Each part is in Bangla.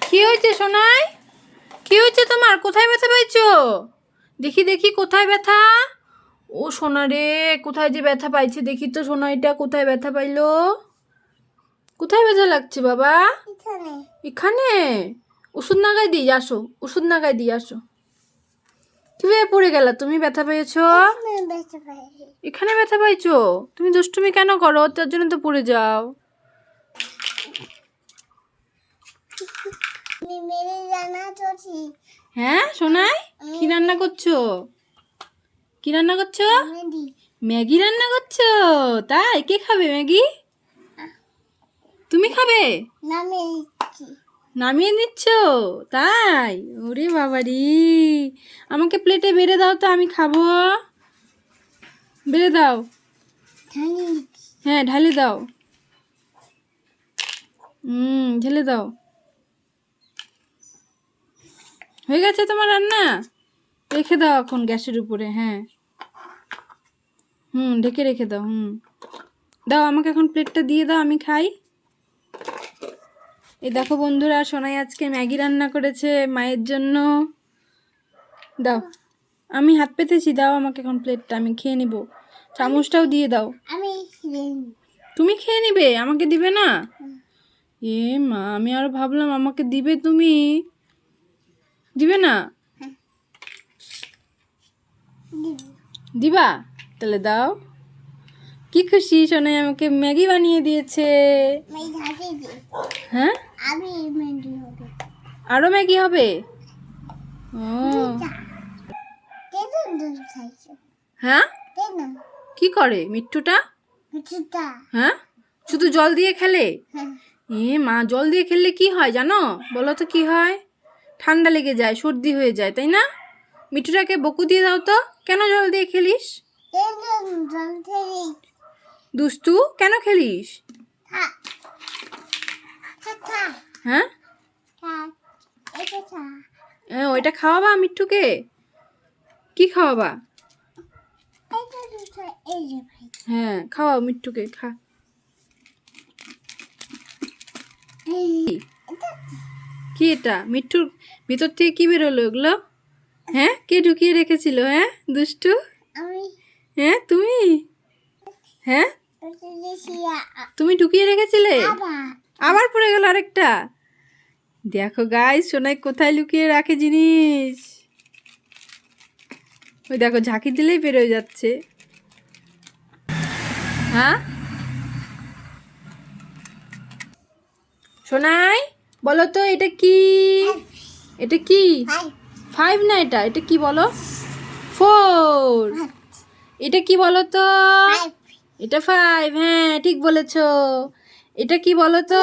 কি হয়েছে সোনাই? কি হয়েছে তোমার? কোথায় ব্যথা পাইছো? দেখি দেখি কোথায় ব্যথা। ও সোনা রে, কোথায় যে ব্যথা পাইছে দেখি তো। সোনাইটা কোথায় ব্যথা পাইলো? কোথায় ব্যথা লাগছে বাবা? এখানে। ওষুধ নাগাই দিই, আসো। ওষুধ নাগাই দিই, আসো। কিভাবে পড়ে গেলা তুমি? ব্যথা পেয়েছো? এখানে ব্যথা পাইছো? তুমি দুষ্টুমি কেন করো? তার জন্য তো পড়ে যাও। হ্যাঁ সোনাই, কি রান্না করছো? কি রান্না করছো? ম্যাগি রান্না করছো? তাই? কে খাবে ম্যাগি? তুমি খাবে? নামিয়ে নিচ্ছ? তাই? ওরে বাবারি, আমাকে প্লেটে বেড়ে দাও তো, আমি খাবো। বেড়ে দাও। হ্যাঁ, ঢালে দাও। ঢেলে দাও। হয়ে গেছে তোমার রান্না? রেখে দাও এখন গ্যাসের উপরে। হ্যাঁ, ঢেকে রেখে দাও। দাও আমাকে এখন প্লেটটা দিয়ে দাও, আমি খাই। এই দেখো বন্ধুরা, সোনাই আজকে ম্যাগি রান্না করেছে মায়ের জন্য। দাও, আমি হাত পেতেছি, দাও আমাকে এখন প্লেটটা, আমি খেয়ে নিব। চামচটাও দিয়ে দাও। তুমি খেয়ে নিবে, আমাকে দিবে না? এ মা, আমি আরো ভাবলাম আমাকে দিবে তুমি। দিবে না? দিবা? তাহলে দাও। কি খুশি, সোনাই আমাকে ম্যাগি বানিয়ে দিয়েছে। হ্যাঁ, আরো ম্যাগি হবে? ও হ্যাঁ, কি করে মিট্টুটা? হ্যাঁ, শুধু জল দিয়ে খেলে? এ মা, জল দিয়ে খেললে কি হয় জানো? বলো তো কি হয়? ঠান্ডা লেগে যায়, সর্দি হয়ে যায়, তাই না? মিঠুটাকে বকু দিয়ে দাও তো। কেন জল দিয়ে খেলিস? দুষ্টু, কেন খেলিস? হ্যাঁ, ওইটা খাওয়াবা মিঠুকে? কি খাওয়াবা? হ্যাঁ, খাওয়াও মিঠুকে, খা। কি এটা? মিঠুর ভিতর থেকে কি বেরোলো এগুলো? হ্যাঁ, কে ঢুকিয়ে রেখেছিল? হ্যাঁ দুষ্টু, হ্যাঁ তুমি? হ্যাঁ, তুমি ঢুকিয়ে রেখেছিলে? আবার পড়ে গেল আরেকটা। দেখো গাইস, সোনাই কোথায় লুকিয়ে রাখে জিনিস। ওই দেখো, ঝাঁকি দিলেই বেরোয় যাচ্ছে। হ্যাঁ সোনাই, বলো তো এটা কি? এটা কি? 5 না, এটা এটা কি বলো? 4। এটা কি বলো তো? এটা 5। হ্যাঁ, ঠিক বলেছো। এটা কি বলো তো?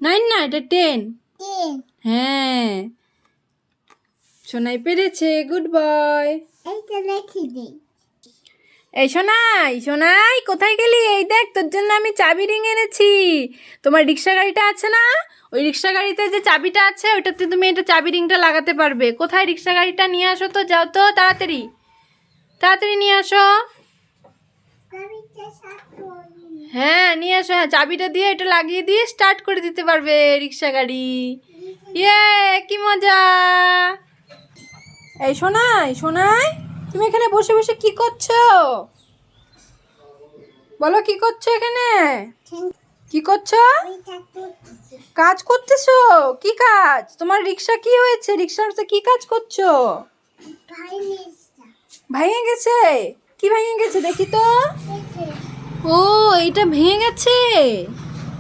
9 না, এটা 10। হ্যাঁ, সোনাই পেরেছে, গুড বয়। এই সোনাই, সোনাই কোথায় গেলি? এই দেখ, তোর জন্য আমি চাবি রিং এনেছি। তোমার রিক্সা গাড়িটা আছে না? ওই রিক্সা গাড়িতে যে চাবিটা আছে, ওইটাতে তুমি এটা চাবি রিংটা লাগাতে পারবে। কোথায় রিক্সা গাড়িটা? নিয়ে আসো তো, যাও তো তাড়াতাড়ি, তাড়াতাড়ি নিয়ে আসো। হ্যাঁ, নিয়ে আসো। হ্যাঁ, চাবিটা দিয়ে এটা লাগিয়ে দিয়ে স্টার্ট করে দিতে পারবে রিক্সা গাড়ি। ইয়ে, কি মজা! এই সোনাই, সোনাই তুমি এখানে বসে বসে কি করছো? বলো, কি করছো এখানে? কি করছো? কাজ করতেছো? কি কাজ? তোমার রিক্সা কি হয়েছে? রিক্সাতে কি কাজ করছো? ভেঙে গেছে? কি ভেঙে গেছে দেখি তো। ও, এটা ভেঙে গেছে।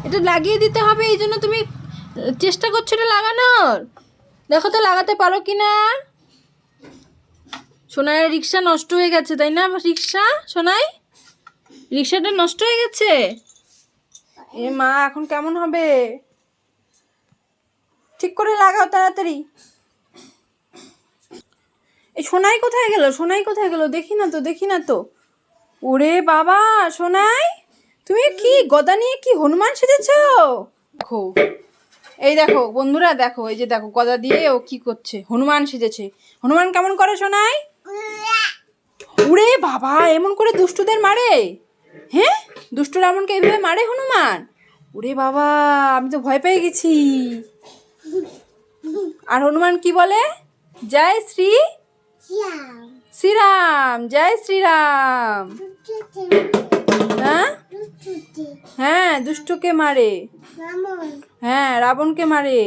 এটা লাগিয়ে দিতে হবে, এই জন্য তুমি চেষ্টা করছো এটা লাগানোর। দেখো তো লাগাতে পারো কি না। সোনাই রিক্সা নষ্ট হয়ে গেছে, তাই না? রিক্সা, সোনাই রিক্সাটা নষ্ট হয়ে গেছে। এ মা, এখন কেমন হবে? ঠিক করে লাগাও তাড়াতাড়ি। এই সোনাই কোথায় গেল? সোনাই কোথায় গেল? দেখি না তো, দেখি না তো। ওরে বাবা, সোনাই তুমি কি গদা নিয়ে কি হনুমান সেজেছো? দেখো, এই দেখো বন্ধুরা, দেখো এই যে দেখো, গদা দিয়ে ও কি করছে, হনুমান সেজেছে। হনুমান কেমন করে সোনাই? ওরে বাবা, এমন করে দুষ্টুদের মারে? হ্যাঁ, দুষ্টুরা এমনকে এইভাবে মারে হনুমান? ওরে বাবা, আমি তো ভয় পেয়ে গেছি। আর হনুমান কি বলে? জয় শ্রী শ্রীরাম, জয় শ্রীরাম। হ্যাঁ হ্যাঁ, দুষ্টকে মারে। হ্যাঁ, রাবণকে মারে।